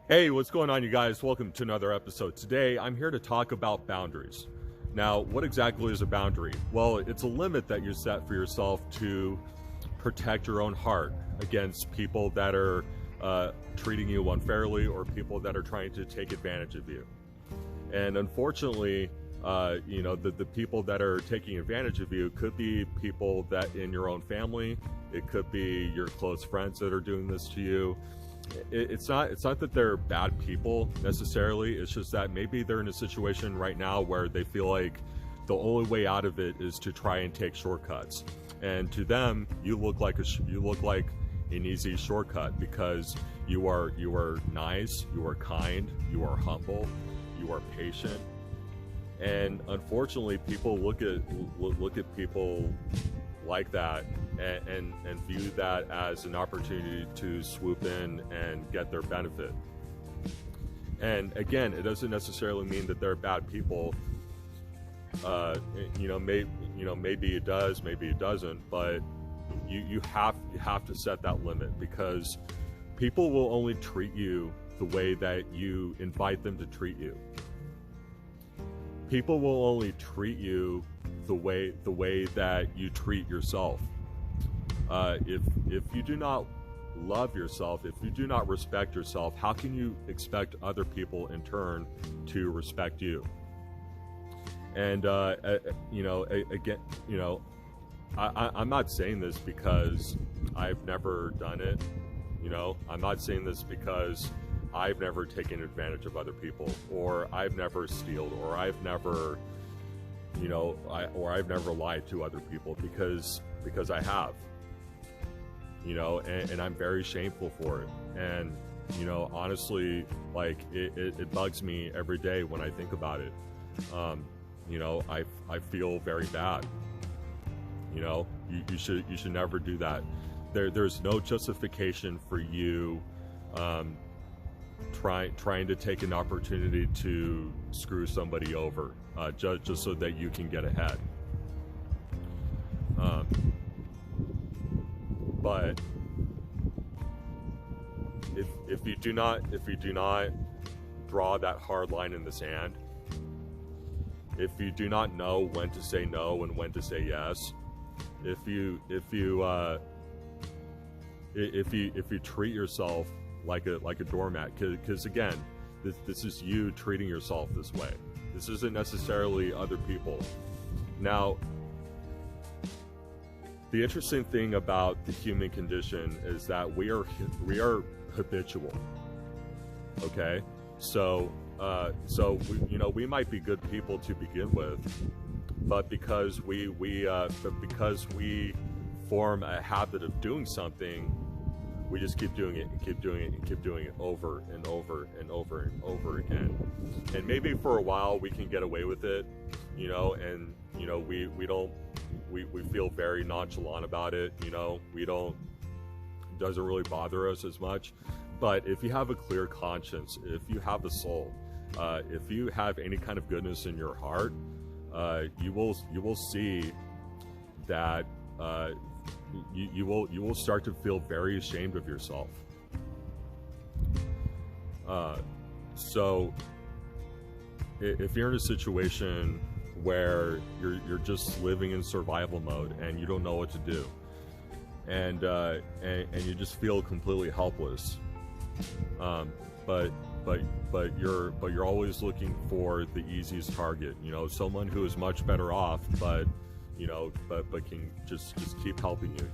Hey, what's going on, you guys? Welcome to another episode. Today, I'm here to talk about boundaries. Now, what exactly is a boundary? Well, it's a limit that you set for yourself to protect your own heart against people that are treating you unfairly or people that are trying to take advantage of you. And unfortunately, the people that are taking advantage of you could be people that in your own family. It could be your close friends that are doing this to you. It's not that they're bad people necessarily. It's just that maybe they're in a situation right now where they feel like the only way out of it is to try and take shortcuts. And to them, you look like an easy shortcut because you are nice, you are kind, you are humble, you are patient. And unfortunately, people look at people like that and view that as an opportunity to swoop in and get their benefit. And again, it doesn't necessarily mean that they're bad people. Maybe it does, maybe it doesn't, but you have to set that limit, because people will only treat you the way that you invite them to treat you. People will only treat you the way that you treat yourself. If you do not love yourself, if you do not respect yourself, how can you expect other people in turn to respect you? And I'm not saying this because I've never done it. I'm not saying this because I've never taken advantage of other people, or I've never stealed, or I've never lied to other people, because I have, and I'm very shameful for it. And, honestly, like it bugs me every day when I think about it. I feel very bad. You should never do that. There's no justification for you, trying to take an opportunity to screw somebody over, just so that you can get ahead. But if you do not draw that hard line in the sand, if you do not know when to say no and when to say yes, if you treat yourself like a doormat, because again, this is you treating yourself this way. This isn't necessarily other people. Now, the interesting thing about the human condition is that we are habitual. Okay, so we might be good people to begin with, but because we form a habit of doing something, we just keep doing it and keep doing it and keep doing it over and over and over and over again. And maybe for a while we can get away with it, and we feel very nonchalant about it. It doesn't really bother us as much. But if you have a clear conscience, if you have a soul, if you have any kind of goodness in your heart, you will see that you will start to feel very ashamed of yourself. So if you're in a situation where you're just living in survival mode and you don't know what to do, and you just feel completely helpless, but you're always looking for the easiest target, someone who is much better off, but can just keep helping you.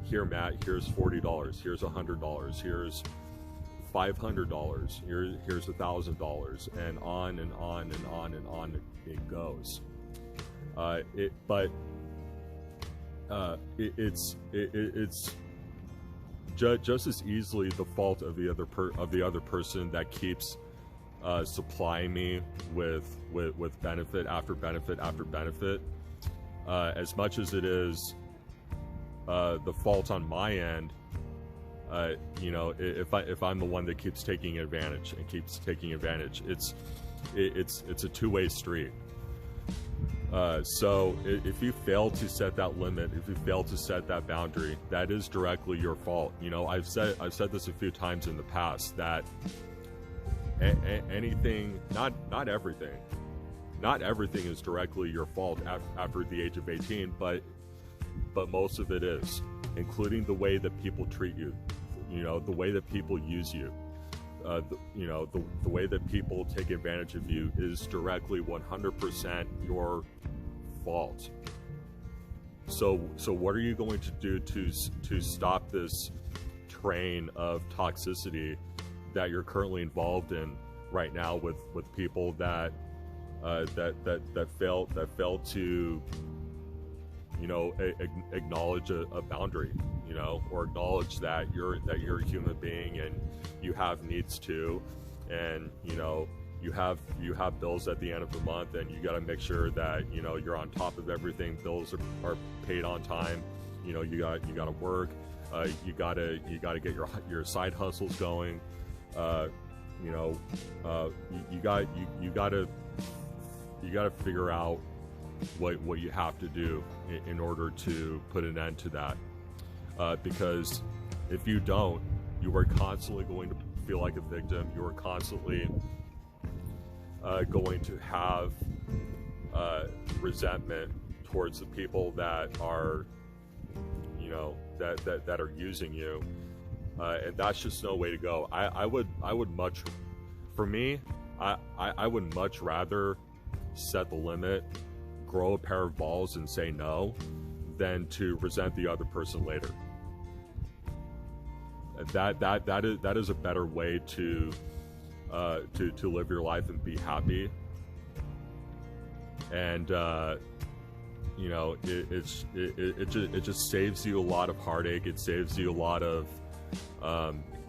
Here, Matt, here's $40, here's $100, here's $500, here's $1,000, and on and on and on and on it goes. It's just as easily the fault of the other person that keeps supplying me with benefit after benefit after benefit, as much as it is the fault on my end. If I'm the one that keeps taking advantage, it's a two-way street. So if you fail to set that limit, if you fail to set that boundary, that is directly your fault. I've said this a few times in the past, that anything, not everything. Not everything is directly your fault after the age of 18, but most of it is, including the way that people treat you, the way that people use you, the way that people take advantage of you is directly 100% your fault. So what are you going to do to stop this train of toxicity that you're currently involved in right now with people that fail to acknowledge a boundary, or acknowledge that you're a human being and you have needs too, and you have bills at the end of the month, and you got to make sure that you're on top of everything. Bills are paid on time. You got to work. You got to get your side hustles going. You got to figure out what you have to do in order to put an end to that, because if you don't, you are constantly going to feel like a victim. You are constantly going to have resentment towards the people that are that are using you, and that's just no way to go. I would much rather set the limit, grow a pair of balls and say no, than to resent the other person later. That is a better way to live your life and be happy. And it just saves you a lot of heartache. It saves you a lot of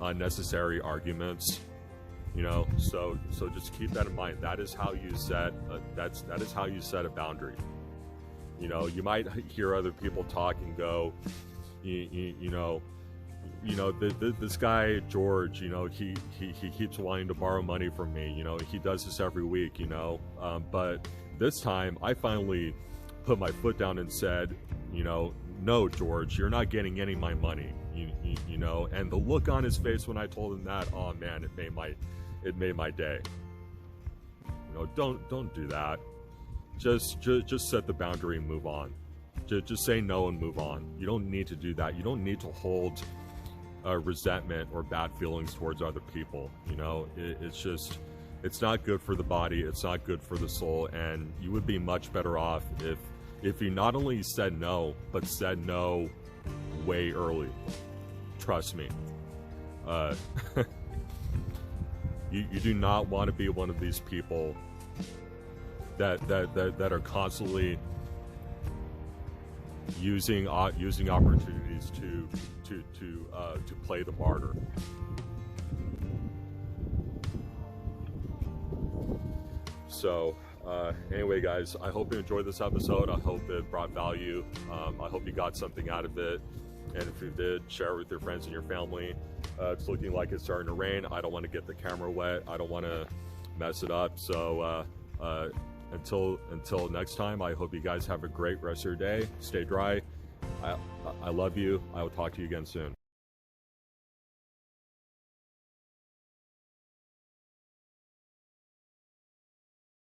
unnecessary arguments. So just keep that in mind. That is how you set that is how you set a boundary. You might hear other people talk and go, this guy George, he keeps wanting to borrow money from me. He does this every week. But this time I finally put my foot down and said, no, George, you're not getting any of my money. And the look on his face when I told him that, oh man, it made my day. Don't do that. Just set the boundary and move on. Just say no and move on. You don't need to do that. You don't need to hold resentment or bad feelings towards other people. It's not good for the body. It's not good for the soul. And you would be much better off if you not only said no, but said no way early. Trust me. You do not want to be one of these people that are constantly using opportunities to play the martyr. So anyway, guys, I hope you enjoyed this episode. I hope it brought value. I hope you got something out of it. And if you did, share it with your friends and your family. It's looking like it's starting to rain. I don't want to get the camera wet. I don't want to mess it up. So until next time, I hope you guys have a great rest of your day. Stay dry. I love you. I will talk to you again soon.